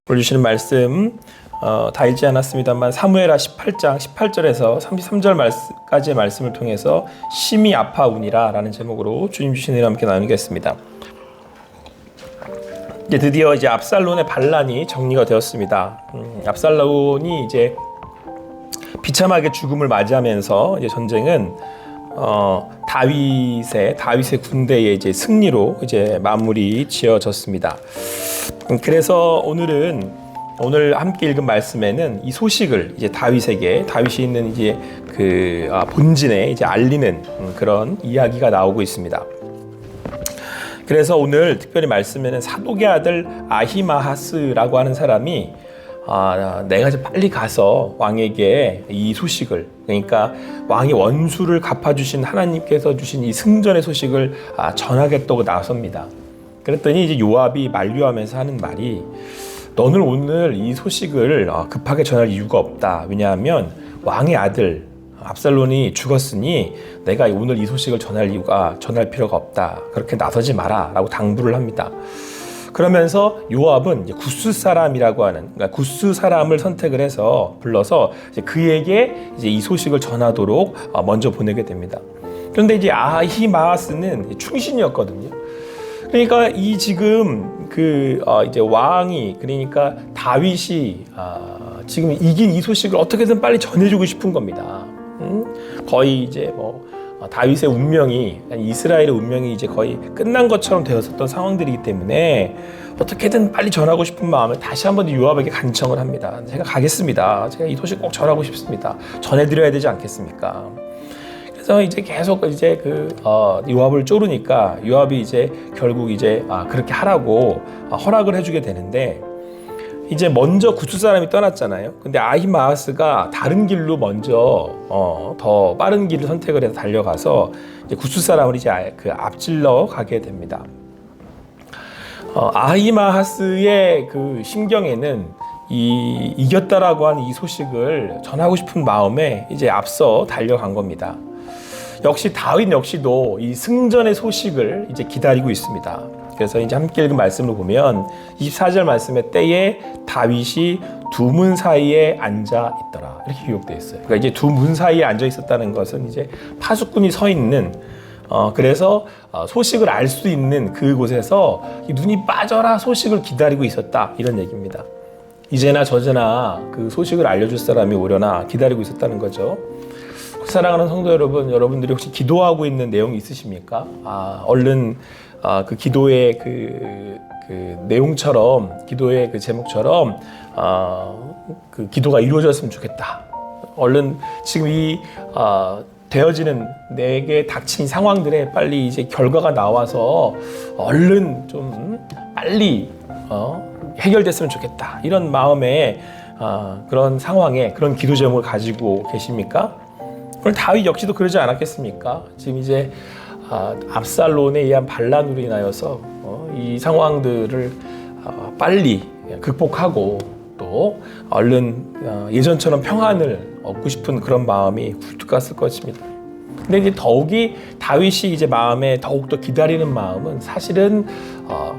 올려주시는 말씀 다 읽지 않았습니다만 사무엘하 18장 18절에서 33절까지의 말씀을 통해서 심히 아파우니라 라는 제목으로 주님 주신 은혜와 함께 나누겠습니다. 이제 드디어 이제 압살론의 반란이 정리가 되었습니다. 압살론이 이제 비참하게 죽음을 맞이하면서 이제 전쟁은 다윗의 군대의 이제 승리로 이제 마무리 지어졌습니다. 그래서 오늘 함께 읽은 말씀에는 이 소식을 이제 다윗이 있는 이제 그 본진에 이제 알리는 그런 이야기가 나오고 있습니다. 그래서 오늘 특별히 말씀에는 사독의 아들 아히마하스라고 하는 사람이 내가 빨리 가서 왕에게 이 소식을, 그러니까 왕의 원수를 갚아주신 하나님께서 주신 이 승전의 소식을 전하겠다고 나섭니다. 그랬더니 이제 요압이 만류하면서 하는 말이, 너는 오늘 이 소식을 급하게 전할 이유가 없다. 왜냐하면 왕의 아들 압살론이 죽었으니 내가 오늘 이 소식을 전할 필요가 없다. 그렇게 나서지 마라 라고 당부를 합니다. 그러면서 요압은 구스 사람이라고 하는, 그러니까 구스 사람을 선택을 해서 불러서 이제 그에게 이제 이 소식을 전하도록 먼저 보내게 됩니다. 그런데 이제 아히마아스는 충신이었거든요. 그러니까 이 지금 이제 왕이, 그러니까 다윗이 지금 이긴 이 소식을 어떻게든 빨리 전해주고 싶은 겁니다. 거의 이제 다윗의 운명이, 이스라엘의 운명이 이제 거의 끝난 것처럼 되었었던 상황들이기 때문에 어떻게든 빨리 전하고 싶은 마음에 다시 한번 요압에게 간청을 합니다. 제가 가겠습니다. 제가 이 소식 꼭 전하고 싶습니다. 전해드려야 되지 않겠습니까? 그래서 이제 계속 이제 요압을 쪼르니까 요압이 이제 결국 이제 그렇게 하라고 허락을 해주게 되는데, 이제 먼저 구스 사람이 떠났잖아요. 근데 아히마아스가 다른 길로 먼저 더 빠른 길을 선택을 해서 달려가서 이제 구스 사람을 이제 앞질러 가게 됩니다. 아히마아스의 그 심경에는 이겼다라고 하는 이 소식을 전하고 싶은 마음에 이제 앞서 달려간 겁니다. 역시 다윗 역시도 이 승전의 소식을 이제 기다리고 있습니다. 그래서 이제 함께 읽은 말씀을 보면 24절 말씀에, 때에 다윗이 두 문 사이에 앉아 있더라, 이렇게 기록되어 있어요. 그러니까 이제 두 문 사이에 앉아 있었다는 것은 이제 파수꾼이 서 있는, 그래서 소식을 알 수 있는 그곳에서 눈이 빠져라 소식을 기다리고 있었다, 이런 얘기입니다. 이제나 저제나 그 소식을 알려줄 사람이 오려나 기다리고 있었다는 거죠. 사랑하는 성도 여러분, 여러분들이 혹시 기도하고 있는 내용이 있으십니까? 얼른 그 기도의 그 내용처럼, 기도의 그 제목처럼 그 기도가 이루어졌으면 좋겠다. 얼른 지금 이 되어지는 내게 닥친 상황들에 빨리 이제 결과가 나와서 얼른 좀 빨리 해결됐으면 좋겠다. 이런 마음에 그런 상황에 그런 기도 제목을 가지고 계십니까? 그럼 다윗 역시도 그러지 않았겠습니까? 지금 이제 압살론에 의한 반란으로 인하여서 이 상황들을 빨리 극복하고 또 얼른 예전처럼 평안을 얻고 싶은 그런 마음이 굴뚝 갔을 것입니다. 근데 이제 더욱이 다윗이 이제 마음에 더욱더 기다리는 마음은 사실은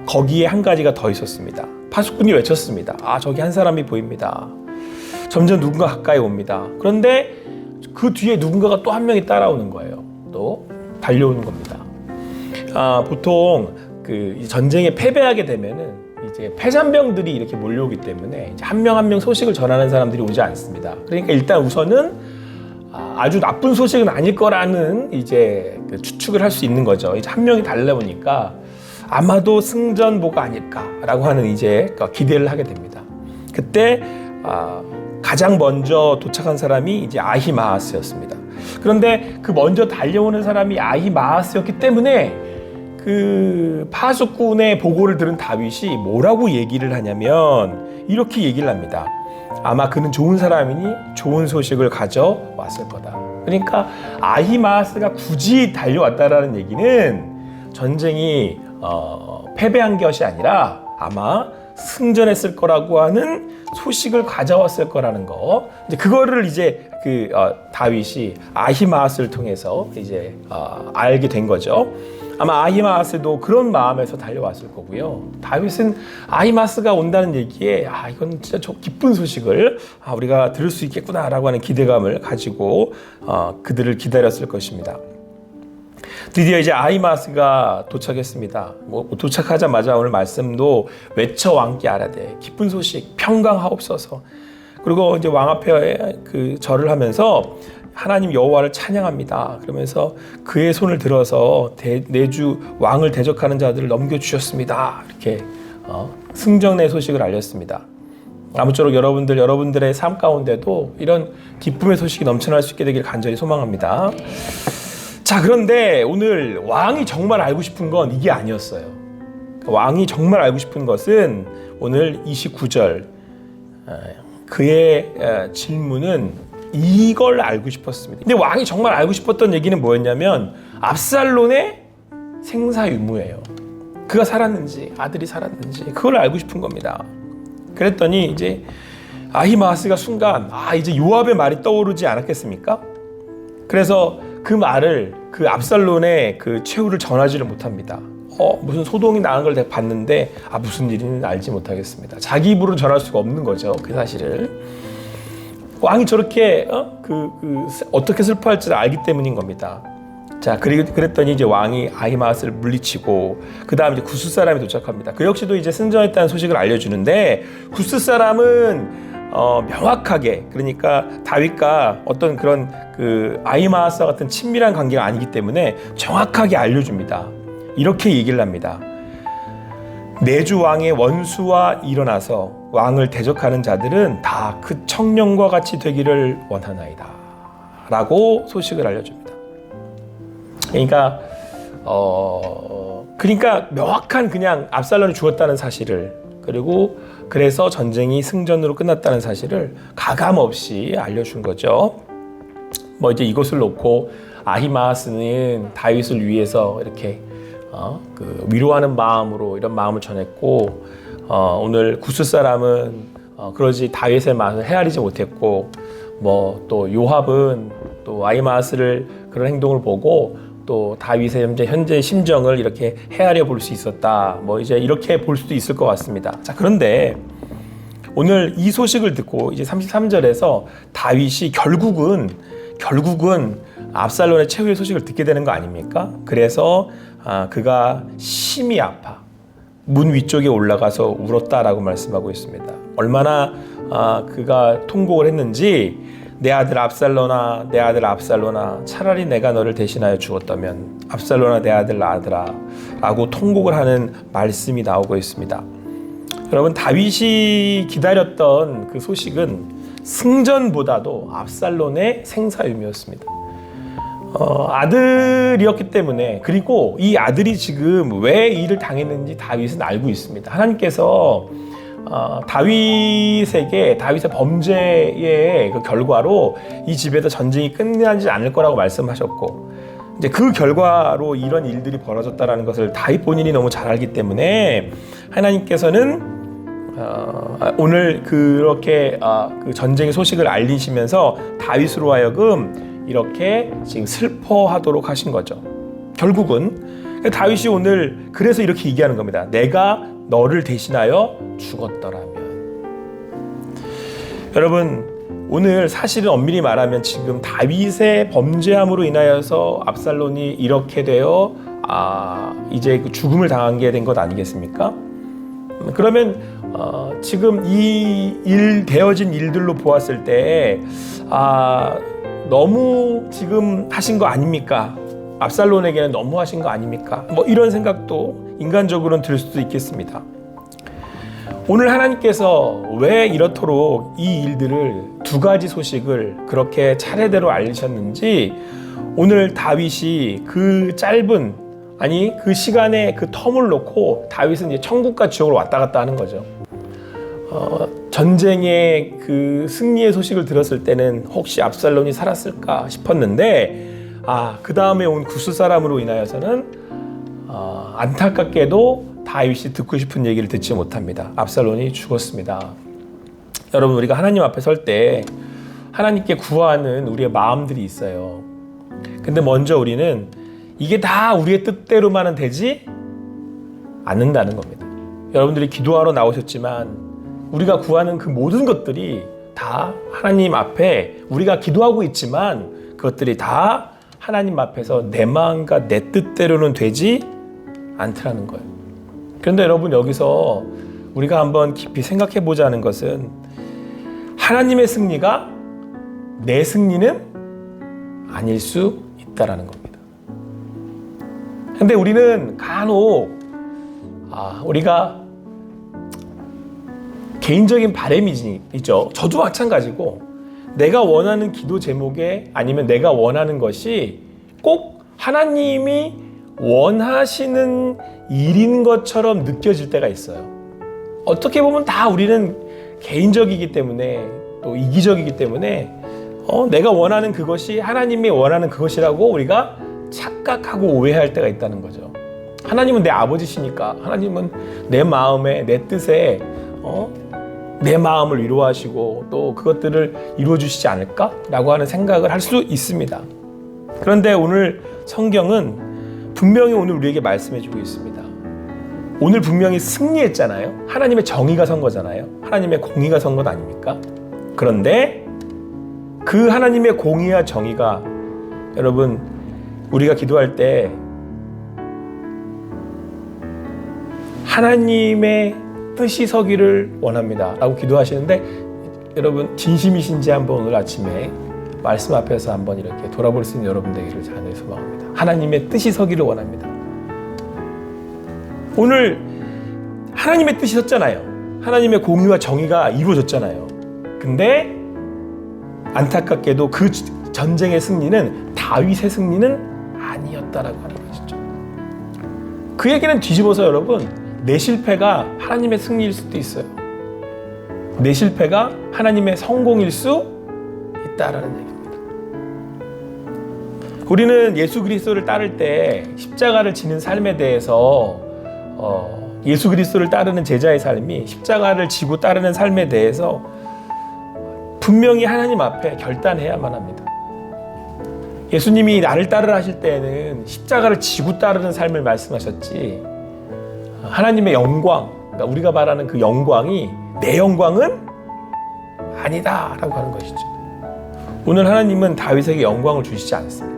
거기에 한 가지가 더 있었습니다. 파수꾼이 외쳤습니다. 저기 한 사람이 보입니다. 점점 누군가 가까이 옵니다. 그런데 그 뒤에 누군가가 또 한 명이 따라오는 거예요. 또 달려오는 겁니다. 보통 그 전쟁에 패배하게 되면은 이제 패잔병들이 이렇게 몰려오기 때문에 이제 한 명 한 명 소식을 전하는 사람들이 오지 않습니다. 그러니까 일단 우선은 아주 나쁜 소식은 아닐 거라는 이제 추측을 할 수 있는 거죠. 이제 한 명이 달려오니까 아마도 승전보가 아닐까라고 하는 이제 기대를 하게 됩니다. 그때 가장 먼저 도착한 사람이 이제 아히마아스였습니다. 그런데 그 먼저 달려오는 사람이 아히마아스였기 때문에 그 파수꾼의 보고를 들은 다윗이 뭐라고 얘기를 하냐면 이렇게 얘기를 합니다. 아마 그는 좋은 사람이니 좋은 소식을 가져왔을 거다. 그러니까 아히마아스가 굳이 달려왔다라는 얘기는 전쟁이 패배한 것이 아니라 아마 승전했을 거라고 하는 소식을 가져왔을 거라는 거. 이제 그거를 이제 다윗이 아히마아스를 통해서 이제 알게 된 거죠. 아마 아히마아스도 그런 마음에서 달려왔을 거고요. 다윗은 아히마아스가 온다는 얘기에 이건 진짜 기쁜 소식을 우리가 들을 수 있겠구나라고 하는 기대감을 가지고 그들을 기다렸을 것입니다. 드디어 이제 아히마아스가 도착했습니다. 도착하자마자 오늘 말씀도 외쳐 왕께 아뢰되 기쁜 소식 평강하옵소서. 그리고 이제 왕 앞에 그 절을 하면서 하나님 여호와를 찬양합니다. 그러면서 그의 손을 들어서 내주 왕을 대적하는 자들을 넘겨주셨습니다. 이렇게 승전의 소식을 알렸습니다. 아무쪼록 여러분들의 삶 가운데도 이런 기쁨의 소식이 넘쳐날 수 있게 되길 간절히 소망합니다. 자, 그런데 오늘 왕이 정말 알고 싶은 건 이게 아니었어요. 왕이 정말 알고 싶은 것은 오늘 29절 그의 질문은 이걸 알고 싶었습니다. 근데 왕이 정말 알고 싶었던 얘기는 뭐였냐면 압살롬의 생사 유무예요. 그가 살았는지 아들이 살았는지 그걸 알고 싶은 겁니다. 그랬더니 이제 아히마아스가 순간 이제 요압의 말이 떠오르지 않았겠습니까? 그래서 그 말을 그 압살롬의 그 최후를 전하지를 못합니다. 무슨 소동이 나는 걸 봤는데 무슨 일인지 알지 못하겠습니다. 자기 입으로 전할 수가 없는 거죠. 그 사실을. 왕이 저렇게 어떻게 슬퍼할지를 알기 때문인 겁니다. 자, 그랬더니 이제 왕이 아히마아스를 물리치고 그 다음 이제 구스 사람이 도착합니다. 그 역시도 이제 승전했다는 소식을 알려주는데 구스 사람은 명확하게 그러니까 다윗과 어떤 그런 그 아히마아스와 같은 친밀한 관계가 아니기 때문에 정확하게 알려줍니다. 이렇게 얘기를 합니다. 내주 왕의 원수와 일어나서 왕을 대적하는 자들은 다 그 청년과 같이 되기를 원하나이다 라고 소식을 알려줍니다. 그러니까 명확한 그냥 압살롬이 죽었다는 사실을 그리고 그래서 전쟁이 승전으로 끝났다는 사실을 가감없이 알려준 거죠. 이제 이것을 놓고 아히마아스는 다윗을 위해서 이렇게 위로하는 마음으로 이런 마음을 전했고 오늘 구스 사람은 그러지 다윗의 마음을 헤아리지 못했고 또 요압은 또 아히마아스를 그런 행동을 보고 또 다윗의 현재 심정을 이렇게 헤아려 볼 수 있었다. 이제 이렇게 볼 수도 있을 것 같습니다. 자, 그런데 오늘 이 소식을 듣고 이제 33절에서 다윗이 결국은 압살롬의 최후의 소식을 듣게 되는 거 아닙니까? 그래서 그가 심히 아파 문 위쪽에 올라가서 울었다라고 말씀하고 있습니다. 얼마나 그가 통곡을 했는지 내 아들 압살롬아 내 아들 압살롬아 차라리 내가 너를 대신하여 죽었다면 압살롬아 내 아들아 라고 통곡을 하는 말씀이 나오고 있습니다. 여러분 다윗이 기다렸던 그 소식은 승전보다도 압살롬의 생사유무였습니다. 아들이었기 때문에 그리고 이 아들이 지금 왜 일을 당했는지 다윗은 알고 있습니다. 하나님께서 다윗의 범죄의 그 결과로 이 집에서 전쟁이 끝나지 않을 거라고 말씀하셨고 이제 그 결과로 이런 일들이 벌어졌다는 것을 다윗 본인이 너무 잘 알기 때문에 하나님께서는 오늘 그렇게 그 전쟁의 소식을 알리시면서 다윗으로 하여금 이렇게 지금 슬퍼하도록 하신 거죠. 결국은 다윗이 오늘 그래서 이렇게 얘기하는 겁니다. 내가 너를 대신하여 죽었더라면. 여러분 오늘 사실은 엄밀히 말하면 지금 다윗의 범죄함으로 인하여서 압살롬이 이렇게 되어 이제 그 죽음을 당하게 된 것 아니겠습니까? 그러면 지금 이 되어진 일들로 보았을 때 너무 지금 하신 거 아닙니까? 압살롬에게는 너무 하신 거 아닙니까? 이런 생각도 인간적으로는 들 수도 있겠습니다. 오늘 하나님께서 왜 이렇도록 이 일들을 두 가지 소식을 그렇게 차례대로 알리셨는지 오늘 다윗이 그 짧은 그 시간에 그 텀을 놓고 다윗은 이제 천국과 지옥을 왔다 갔다 하는 거죠. 전쟁의 그 승리의 소식을 들었을 때는 혹시 압살롬이 살았을까 싶었는데 그 다음에 온 구스 사람으로 인하여서는 안타깝게도 다윗이 듣고 싶은 얘기를 듣지 못합니다. 압살롬이 죽었습니다. 여러분 우리가 하나님 앞에 설 때 하나님께 구하는 우리의 마음들이 있어요. 근데 먼저 우리는 이게 다 우리의 뜻대로만은 되지 않는다는 겁니다. 여러분들이 기도하러 나오셨지만 우리가 구하는 그 모든 것들이 다 하나님 앞에 우리가 기도하고 있지만 그것들이 다 하나님 앞에서 내 마음과 내 뜻대로는 되지 않더라는 거예요. 그런데 여러분, 여기서 우리가 한번 깊이 생각해 보자는 것은 하나님의 승리가 내 승리는 아닐 수 있다라는 겁니다. 그런데 우리는 간혹 우리가 개인적인 바람이 있죠. 저도 마찬가지고 내가 원하는 기도 제목에 아니면 내가 원하는 것이 꼭 하나님이 원하시는 일인 것처럼 느껴질 때가 있어요. 어떻게 보면 다 우리는 개인적이기 때문에 또 이기적이기 때문에 내가 원하는 그것이 하나님이 원하는 그것이라고 우리가 착각하고 오해할 때가 있다는 거죠. 하나님은 내 아버지시니까 하나님은 내 마음에 내 뜻에 내 마음을 위로하시고 또 그것들을 이루어 주시지 않을까라고 하는 생각을 할 수 있습니다. 그런데 오늘 성경은 분명히 오늘 우리에게 말씀해 주고 있습니다. 오늘 분명히 승리했잖아요. 하나님의 정의가 선 거잖아요. 하나님의 공의가 선 것 아닙니까? 그런데 그 하나님의 공의와 정의가 여러분 우리가 기도할 때 하나님의 뜻이 서기를 원합니다 라고 기도하시는데 여러분 진심이신지 한번 오늘 아침에 말씀 앞에서 한번 이렇게 돌아볼 수 있는 여러분 되기를 간절히 소망합니다. 하나님의 뜻이 서기를 원합니다. 오늘 하나님의 뜻이 섰잖아요. 하나님의 공의와 정의가 이루어졌잖아요. 근데 안타깝게도 그 전쟁의 승리는 다윗의 승리는 아니었다라고 하는 것이죠. 그 얘기는 뒤집어서 여러분 내 실패가 하나님의 승리일 수도 있어요. 내 실패가 하나님의 성공일 수 있다라는 얘기입니다. 우리는 예수 그리스도를 따를 때 십자가를 지는 삶에 대해서 예수 그리스도를 따르는 제자의 삶이 십자가를 지고 따르는 삶에 대해서 분명히 하나님 앞에 결단해야만 합니다. 예수님이 나를 따르라 하실 때에는 십자가를 지고 따르는 삶을 말씀하셨지 하나님의 영광, 그러니까 우리가 말하는 그 영광이 내 영광은 아니다라고 하는 것이죠. 오늘 하나님은 다윗에게 영광을 주시지 않습니다.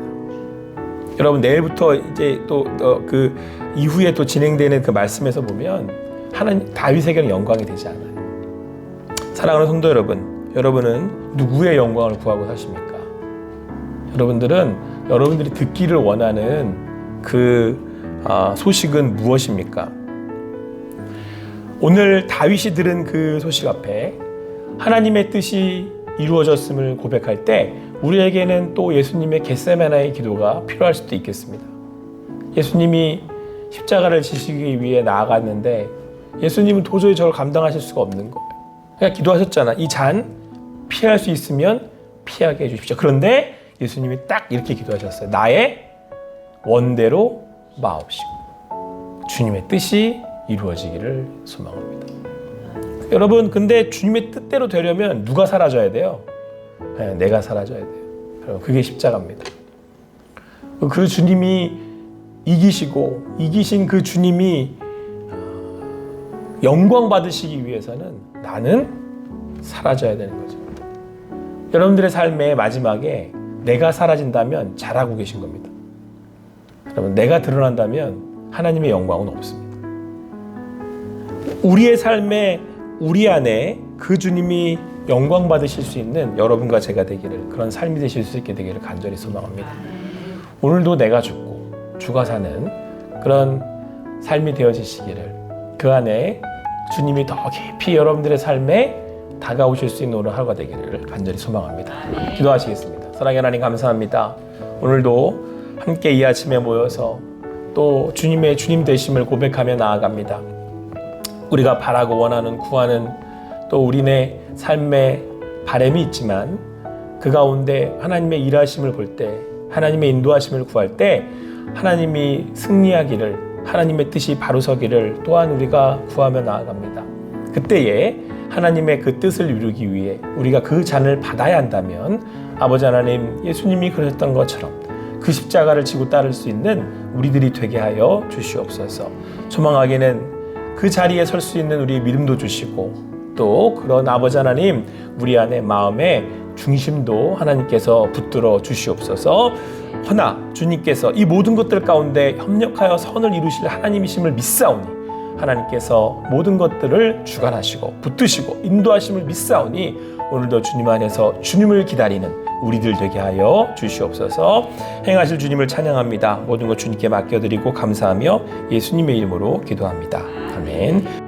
여러분 내일부터 이제 또 그 이후에 또 진행되는 그 말씀에서 보면 하나님 다윗에게는 영광이 되지 않아요. 사랑하는 성도 여러분, 여러분은 누구의 영광을 구하고 사십니까? 여러분들이 듣기를 원하는 그 소식은 무엇입니까? 오늘 다윗이 들은 그 소식 앞에 하나님의 뜻이 이루어졌음을 고백할 때 우리에게는 또 예수님의 겟세마네의 기도가 필요할 수도 있겠습니다. 예수님이 십자가를 지시기 위해 나아갔는데 예수님은 도저히 저를 감당하실 수가 없는 거예요. 그러니까 기도하셨잖아. 이 잔 피할 수 있으면 피하게 해주십시오. 그런데 예수님이 딱 이렇게 기도하셨어요. 나의 원대로 마옵시고 주님의 뜻이 이루어지기를 소망합니다. 여러분 근데 주님의 뜻대로 되려면 누가 사라져야 돼요? 내가 사라져야 돼요. 그게 십자가입니다. 그 주님이 이기신 그 주님이 영광 받으시기 위해서는 나는 사라져야 되는 거죠. 여러분들의 삶의 마지막에 내가 사라진다면 잘하고 계신 겁니다. 여러분 내가 드러난다면 하나님의 영광은 없습니다. 우리의 삶에 우리 안에 그 주님이 영광 받으실 수 있는 여러분과 제가 되기를 그런 삶이 되실 수 있게 되기를 간절히 소망합니다. 오늘도 내가 죽고 주가 사는 그런 삶이 되어지시기를 그 안에 주님이 더 깊이 여러분들의 삶에 다가오실 수 있는 오늘 하루가 되기를 간절히 소망합니다. 기도하시겠습니다. 사랑의 하나님 감사합니다. 오늘도 함께 이 아침에 모여서 또 주님의 주님 되심을 고백하며 나아갑니다. 우리가 바라고 원하는 구하는 또 우리네 삶의 바람이 있지만 그 가운데 하나님의 일하심을 볼 때 하나님의 인도하심을 구할 때 하나님이 승리하기를 하나님의 뜻이 바로 서기를 또한 우리가 구하며 나아갑니다. 그때에 하나님의 그 뜻을 이루기 위해 우리가 그 잔을 받아야 한다면 아버지 하나님 예수님이 그러셨던 것처럼 그 십자가를 지고 따를 수 있는 우리들이 되게 하여 주시옵소서. 소망하게는 그 자리에 설 수 있는 우리의 믿음도 주시고, 또 그런 아버지 하나님, 우리 안에 마음의 중심도 하나님께서 붙들어 주시옵소서. 허나 주님께서 이 모든 것들 가운데 협력하여 선을 이루실 하나님이심을 믿사오니, 하나님께서 모든 것들을 주관하시고 붙드시고 인도하심을 믿사오니, 오늘도 주님 안에서 주님을 기다리는 우리들 되게 하여 주시옵소서. 행하실 주님을 찬양합니다. 모든 것 주님께 맡겨드리고 감사하며 예수님의 이름으로 기도합니다. 아멘.